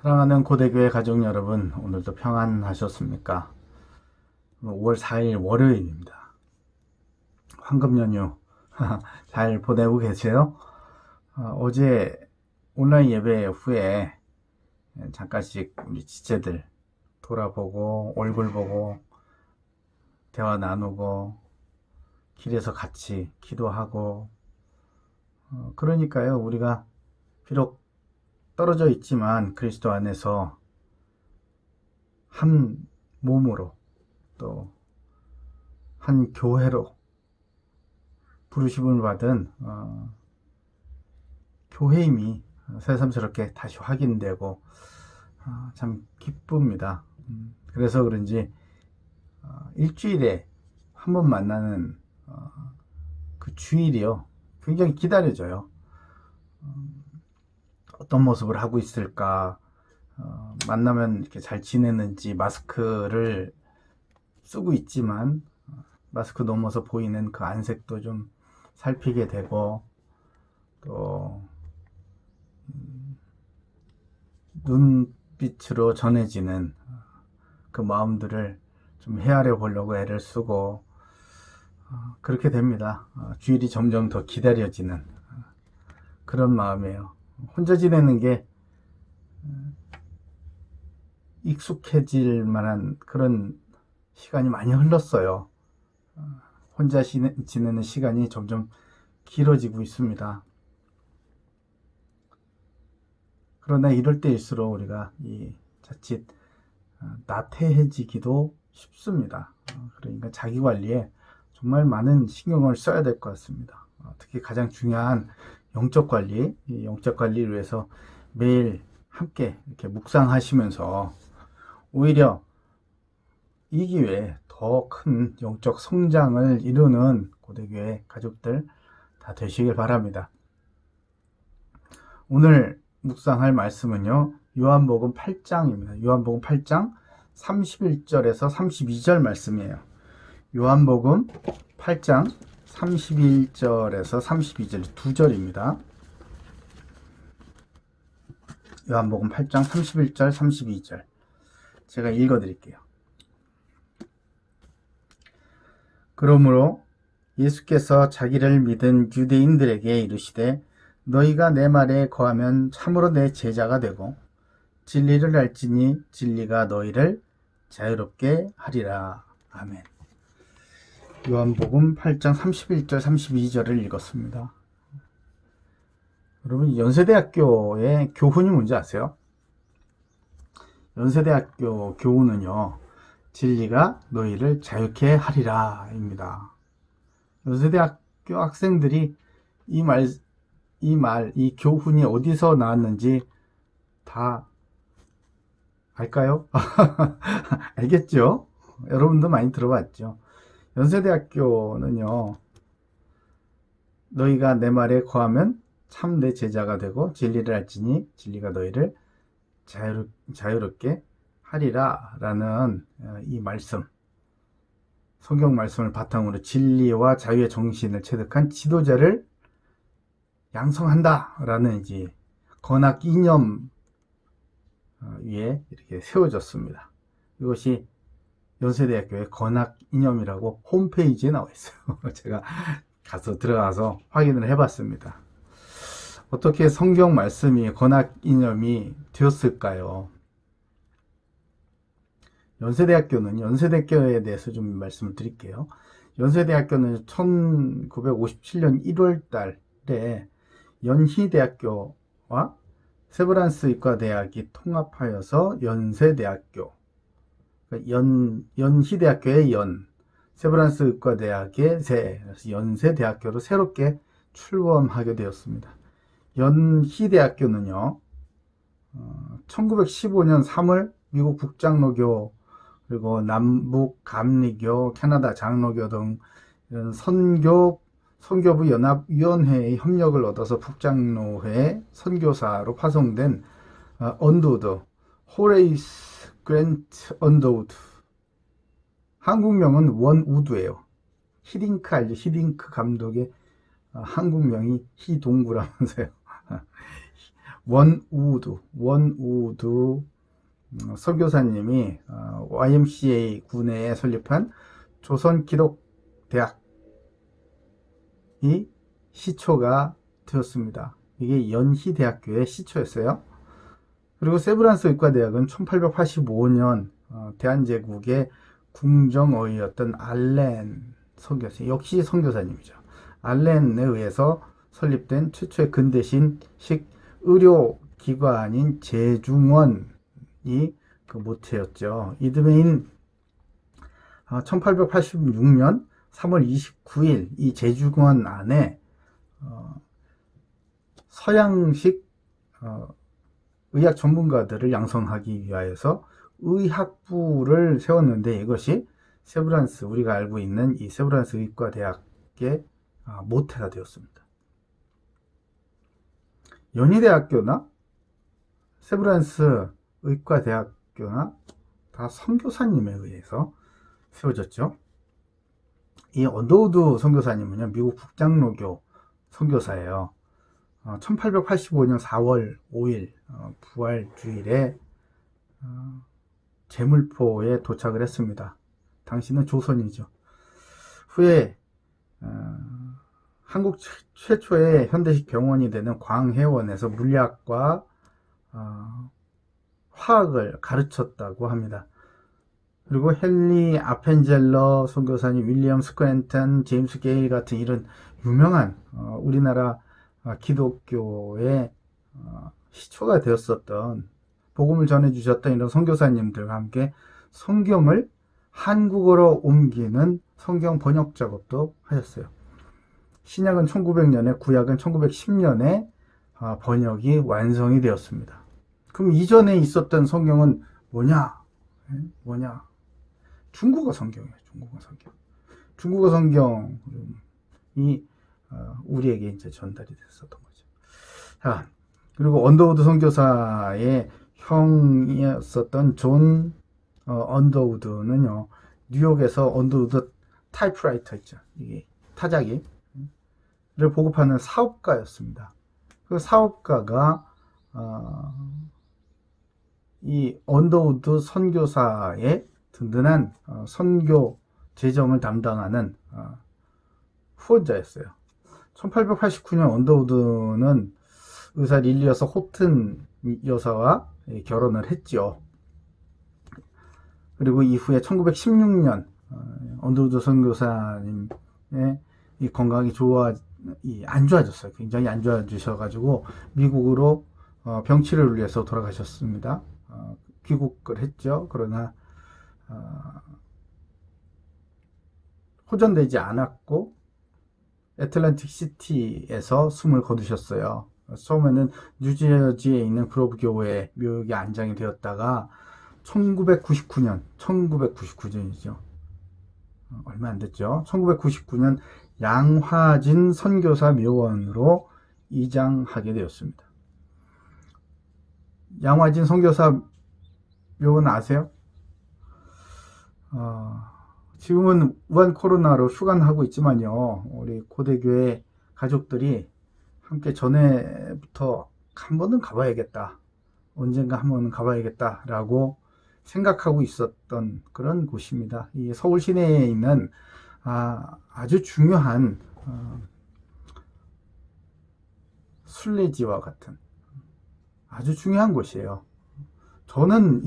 사랑하는 고대교회 가족 여러분, 오늘도 평안하셨습니까? 5월 4일 월요일입니다. 황금 연휴 잘 보내고 계세요? 어제 온라인 예배 후에 잠깐씩 우리 지체들 돌아보고 얼굴 보고 대화 나누고 길에서 같이 기도하고 그러니까요, 우리가 비록 떨어져 있지만 그리스도 안에서 한 몸으로 또 한 교회로 부르심을 받은 교회임이 새삼스럽게 다시 확인되고 참 기쁩니다. 그래서 그런지 일주일에 한 번 만나는 그 주일이요, 굉장히 기다려져요. 어떤 모습을 하고 있을까, 만나면 이렇게 잘 지내는지. 마스크를 쓰고 있지만 마스크 넘어서 보이는 그 안색도 좀 살피게 되고, 또 눈빛으로 전해지는 그 마음들을 좀 헤아려 보려고 애를 쓰고 그렇게 됩니다. 주일이 점점 더 기다려지는 그런 마음이에요. 혼자 지내는 게 익숙해질 만한 그런 시간이 많이 흘렀어요. 혼자 지내는 시간이 점점 길어지고 있습니다. 그러나 이럴 때일수록 우리가 자칫 나태해지기도 쉽습니다. 그러니까 자기 관리에 정말 많은 신경을 써야 될 것 같습니다. 특히 가장 중요한 영적 관리, 이 영적 관리를 위해서 매일 함께 이렇게 묵상하시면서 오히려 이 기회에 더 큰 영적 성장을 이루는 고대교회 가족들 다 되시길 바랍니다. 오늘 묵상할 말씀은요, 요한복음 8장입니다. 요한복음 8장 31절에서 32절 말씀이에요. 요한복음 8장 31절에서 32절 두 절입니다. 요한복음 8장 31절 32절 제가 읽어 드릴게요. 그러므로 예수께서 자기를 믿은 유대인들에게 이르시되 너희가 내 말에 거하면 참으로 내 제자가 되고 진리를 알지니 진리가 너희를 자유롭게 하리라. 아멘. 요한복음 8장 31절 32절을 읽었습니다. 여러분, 연세대학교의 교훈이 뭔지 아세요? 연세대학교 교훈은요, 진리가 너희를 자유케 하리라 입니다. 연세대학교 학생들이 이 교훈이 어디서 나왔는지 다 알까요? 알겠죠? 여러분도 많이 들어봤죠? 연세대학교는요, 너희가 내 말에 거하면 참 내 제자가 되고 진리를 알지니 진리가 너희를 자유롭게 하리라 라는 이 말씀, 성경 말씀을 바탕으로 진리와 자유의 정신을 체득한 지도자를 양성한다 라는 이제 건학 이념 위에 이렇게 세워졌습니다. 이것이 연세대학교의 건학 이념이라고 홈페이지에 나와 있어요. 제가 들어가서 확인을 해봤습니다. 어떻게 성경 말씀이 건학 이념이 되었을까요? 연세대학교에 대해서 좀 말씀을 드릴게요. 연세대학교는 1957년 1월 달에 연희대학교와 세브란스 의과대학이 통합하여서 연세대학교, 연희대학교의 세브란스 의과대학의 그래서 연세대학교로 새롭게 출범하게 되었습니다. 연희대학교는요, 1915년 3월 미국 북장로교, 그리고 남북 감리교, 캐나다 장로교 등 이런 선교부 연합위원회의 협력을 얻어서 북장로회 선교사로 파송된 언더우드, 호레이스 그랜트 언더우드, 한국명은 원우드예요. 히딩크 알죠? 히딩크 감독의 한국명이 희동구라면서요. 원우드 선교사님이 YMCA 군내에 설립한 조선기독대학이 시초가 되었습니다. 이게 연희대학교의 시초였어요. 그리고 세브란스 의과대학은 1885년 대한제국의 궁정어이였던 알렌 선교사, 역시 선교사님이죠. 알렌에 의해서 설립된 최초의 근대신식 의료기관인 제중원이 그 모태였죠. 이듬해인 1886년 3월 29일 이 제중원 안에 서양식 의학 전문가들을 양성하기 위하여서 의학부를 세웠는데, 이것이 세브란스, 우리가 알고 있는 이 세브란스 의과대학의 모태가 되었습니다. 연희대학교나 세브란스 의과대학교나 다 선교사님에 의해서 세워졌죠. 이 언더우드 선교사님은요, 미국 국장로교 선교사예요. 1885년 4월 5일 부활주일에 제물포에 도착을 했습니다. 당시는 조선이죠. 후에 한국 최초의 현대식 병원이 되는 광해원에서 물리학과 화학을 가르쳤다고 합니다. 그리고 헨리 아펜젤러 선교사님, 윌리엄 스크랜턴, 제임스 게일 같은 이런 유명한 우리나라 기독교의 시초가 되었었던, 복음을 전해주셨던 이런 선교사님들과 함께 성경을 한국어로 옮기는 성경 번역 작업도 하셨어요. 신약은 1900년에, 구약은 1910년에 번역이 완성이 되었습니다. 그럼 이전에 있었던 성경은 뭐냐? 중국어 성경이에요. 중국어 성경이 우리에게 이제 전달이 됐었던 거죠. 자, 그리고 언더우드 선교사의 형이었었던 존 언더우드는요, 뉴욕에서 언더우드 타이프라이터 있죠, 이게 타자기를 보급하는 사업가였습니다. 그 사업가가 이 언더우드 선교사의 든든한 선교 재정을 담당하는 후원자였어요. 1889년 언더우드는 의사 릴리어서 호튼 여사와 결혼을 했죠. 그리고 이후에 1916년 언더우드 선교사님의 이 건강이 안 좋아졌어요. 굉장히 안 좋아지셔가지고 미국으로 병치료를 위해서 돌아가셨습니다. 귀국을 했죠. 그러나 호전되지 않았고 애틀랜틱 시티에서 숨을 거두셨어요. 처음에는 뉴저지에 있는 그로브 교회 묘역에 안장이 되었다가 1999년이죠. 얼마 안 됐죠. 1999년 양화진 선교사 묘원으로 이장하게 되었습니다. 양화진 선교사 묘원 아세요? 지금은 우한 코로나로 휴관하고 있지만요, 우리 고대교회 가족들이 함께 전에부터 한 번은 가봐야겠다, 언젠가 한 번은 가봐야겠다 라고 생각하고 있었던 그런 곳입니다. 이 서울 시내에 있는 아주 중요한 순례지와 같은 아주 중요한 곳이에요. 저는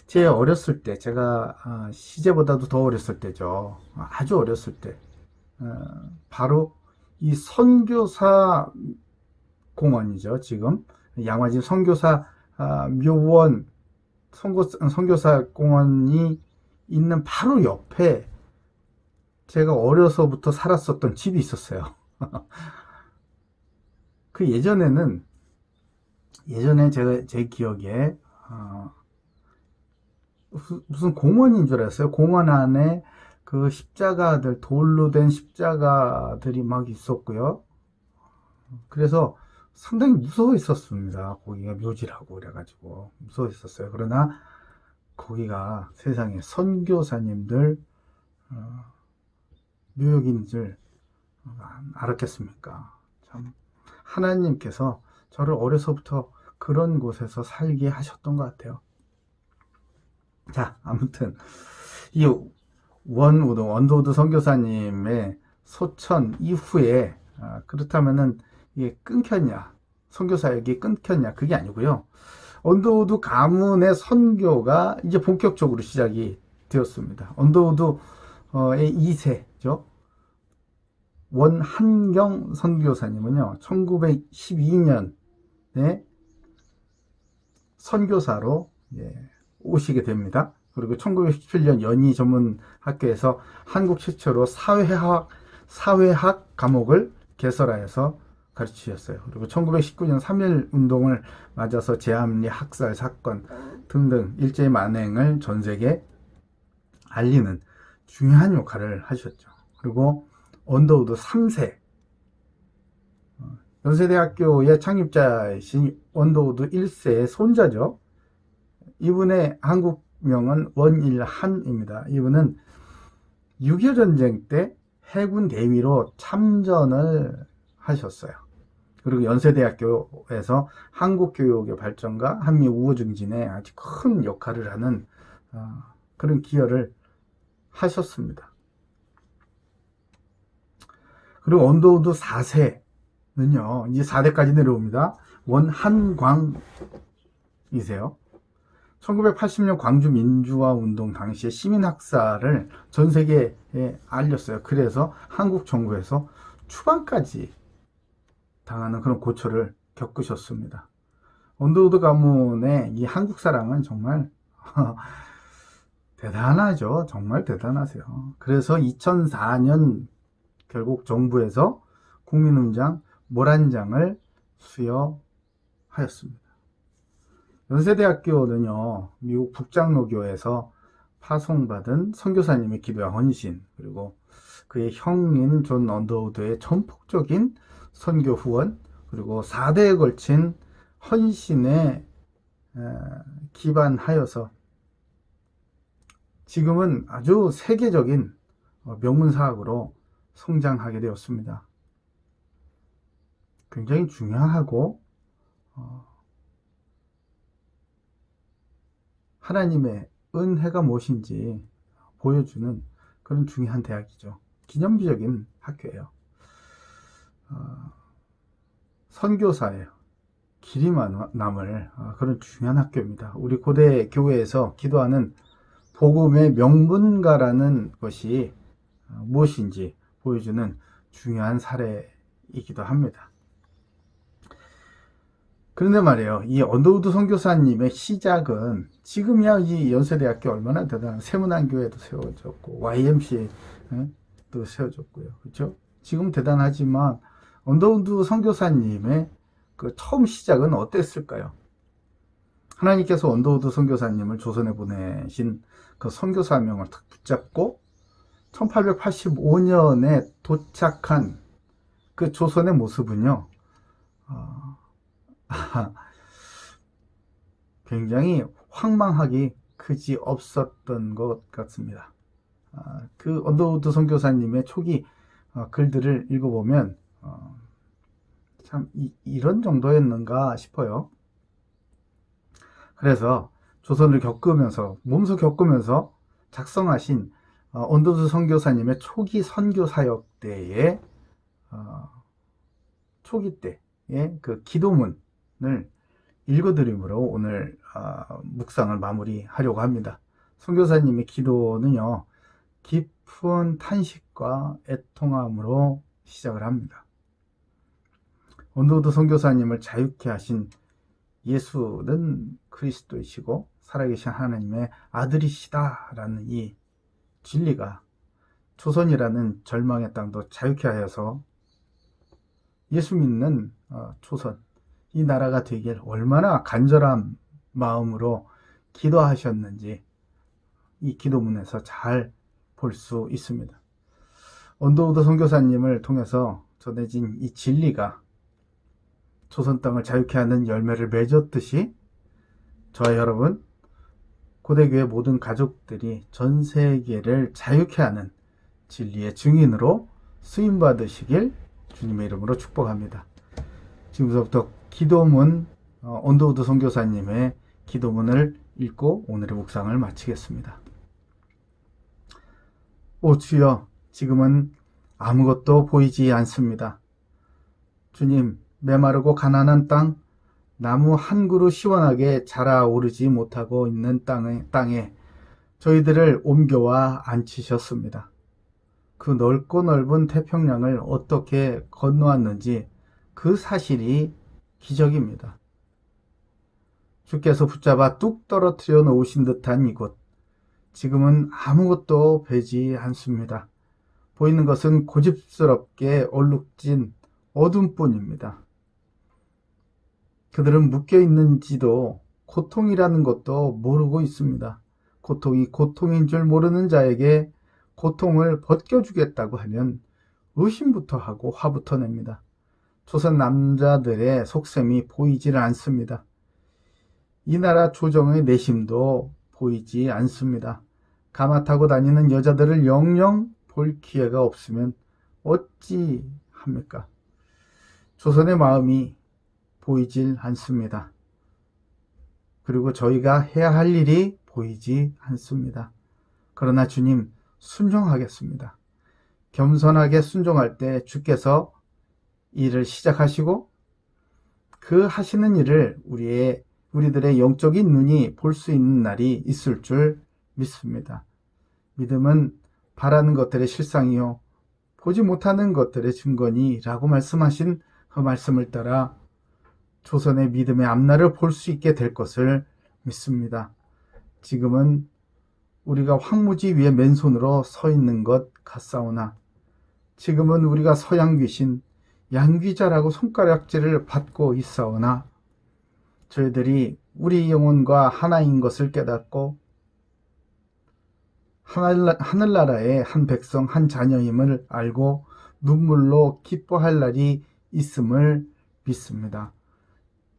제 어렸을 때, 제가 시제보다도 더 어렸을 때죠. 아주 어렸을 때, 바로 이 선교사 공원이죠. 지금 양화진 선교사 묘원 선교사 공원이 있는 바로 옆에 제가 어려서부터 살았었던 집이 있었어요. 그 예전에 제 기억에 무슨 공원인 줄 알았어요. 공원 안에 그 십자가들, 돌로 된 십자가들이 막 있었고요. 그래서 상당히 무서워 있었습니다. 거기가 묘지라고 그래가지고 무서워 있었어요. 그러나 거기가 세상에 선교사님들 묘역인 줄 알았겠습니까? 참 하나님께서 저를 어려서부터 그런 곳에서 살게 하셨던 것 같아요. 자, 아무튼 이 원도우드 선교사님의 소천 이후에 그렇다면은 이게 끊겼냐, 선교사역이 끊겼냐, 그게 아니고요. 언더우드 가문의 선교가 이제 본격적으로 시작이 되었습니다. 언더우드의 2세죠. 원한경 선교사님은요, 1912년에 선교사로 오시게 됩니다. 그리고 1917년 연희 전문 학교에서 한국 최초로 사회학 과목을 개설하여서 가르치셨어요. 그리고 1919년 3.1 운동을 맞아서 제암리 학살 사건 등등 일제의 만행을 전 세계에 알리는 중요한 역할을 하셨죠. 그리고 언더우드 3세, 연세대학교의 창립자이신 언더우드 1세의 손자죠. 이분의 한국명은 원일한입니다. 이분은 6.25 전쟁 때 해군 대위로 참전을 하셨어요. 그리고 연세대학교에서 한국교육의 발전과 한미 우호 증진에 아주 큰 역할을 하는 그런 기여를 하셨습니다. 그리고 언더우드 4세는요, 이제 4대까지 내려옵니다. 원한광이세요. 1980년 광주 민주화 운동 당시에 시민 학살을 전 세계에 알렸어요. 그래서 한국 정부에서 추방까지 당하는 그런 고초를 겪으셨습니다. 언더우드 가문의 이 한국 사랑은 정말 대단하죠. 정말 대단하세요. 그래서 2004년 결국 정부에서 국민훈장 모란장을 수여하였습니다. 연세대학교는요, 미국 북장로교에서 파송받은 선교사님의 기도와 헌신, 그리고 그의 형인 존 언더우드의 전폭적인 선교 후원, 그리고 4대에 걸친 헌신에 기반하여서 지금은 아주 세계적인 명문사학으로 성장하게 되었습니다. 굉장히 중요하고 하나님의 은혜가 무엇인지 보여주는 그런 중요한 대학이죠. 기념비적인 학교예요. 선교사의 길이 남을 그런 중요한 학교입니다. 우리 고대 교회에서 기도하는 복음의 명분가라는 것이 무엇인지 보여주는 중요한 사례이기도 합니다. 그런데 말이에요, 이 언더우드 선교사님의 시작은 지금이야 이 연세대학교 얼마나 대단한 세문안교회도 세워졌고 YMCA도 세워졌고요, 그렇죠? 지금 대단하지만 언더우드 선교사님의 그 처음 시작은 어땠을까요? 하나님께서 언더우드 선교사님을 조선에 보내신 그 선교 사명을 탁 붙잡고 1885년에 도착한 그 조선의 모습은요, 굉장히 황망하기 그지 없었던 것 같습니다. 그 언더우드 선교사님의 초기 글들을 읽어보면 참 이런 정도였는가 싶어요. 그래서 조선을 겪으면서 몸소 겪으면서 작성하신 언더우드 선교사님의 초기 선교 사역 때의 초기 때의 그 기도문을 읽어드림으로 오늘 묵상을 마무리하려고 합니다. 선교사님의 기도는요, 깊은 탄식과 애통함으로 시작을 합니다. 언더우드 선교사님을 자유케 하신 예수는 그리스도이시고 살아계신 하나님의 아들이시다 라는 이 진리가 조선이라는 절망의 땅도 자유케 하여서 예수 믿는 조선, 이 나라가 되길 얼마나 간절한 마음으로 기도하셨는지 이 기도문에서 잘 볼 수 있습니다. 언더우드 선교사님을 통해서 전해진 이 진리가 조선 땅을 자유케 하는 열매를 맺었듯이 저와 여러분, 고대교회 모든 가족들이 전 세계를 자유케 하는 진리의 증인으로 쓰임받으시길 주님의 이름으로 축복합니다. 지금부터 기도문 언더우드 선교사님의 기도문을 읽고 오늘의 묵상을 마치겠습니다. 오 주여, 지금은 아무것도 보이지 않습니다. 주님, 메마르고 가난한 땅, 나무 한 그루 시원하게 자라오르지 못하고 있는 땅에 저희들을 옮겨와 앉히셨습니다. 그 넓고 넓은 태평양을 어떻게 건너왔는지 그 사실이 기적입니다. 주께서 붙잡아 뚝 떨어뜨려 놓으신 듯한 이곳, 지금은 아무것도 보이지 않습니다. 보이는 것은 고집스럽게 얼룩진 어둠뿐입니다. 그들은 묶여 있는지도 고통이라는 것도 모르고 있습니다. 고통이 고통인 줄 모르는 자에게 고통을 벗겨주겠다고 하면 의심부터 하고 화부터 냅니다. 조선 남자들의 속셈이 보이질 않습니다. 이 나라 조정의 내심도 보이지 않습니다. 가마 타고 다니는 여자들을 영영 볼 기회가 없으면 어찌 합니까? 조선의 마음이 보이질 않습니다. 그리고 저희가 해야 할 일이 보이지 않습니다. 그러나 주님, 순종하겠습니다. 겸손하게 순종할 때 주께서 일을 시작하시고 그 하시는 일을 우리들의 영적인 눈이 볼 수 있는 날이 있을 줄 믿습니다. 믿음은 바라는 것들의 실상이요 보지 못하는 것들의 증거니라고 말씀하신 그 말씀을 따라 조선의 믿음의 앞날을 볼 수 있게 될 것을 믿습니다. 지금은 우리가 황무지 위에 맨손으로 서 있는 것 같사오나 지금은 우리가 서양 귀신, 양귀자라고 손가락질을 받고 있사오나 저희들이 우리 영혼과 하나인 것을 깨닫고 하늘나라의 한 백성, 한 자녀임을 알고 눈물로 기뻐할 날이 있음을 믿습니다.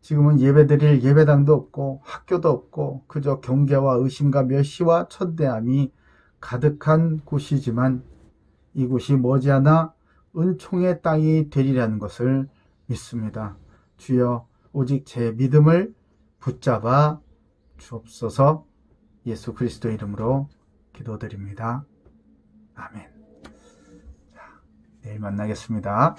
지금은 예배드릴 예배당도 없고 학교도 없고 그저 경계와 의심과 멸시와 천대함이 가득한 곳이지만 이곳이 머지않아 은총의 땅이 되리라는 것을 믿습니다. 주여, 오직 제 믿음을 붙잡아 주옵소서. 예수 그리스도 이름으로 기도드립니다. 아멘. 자, 내일 만나겠습니다.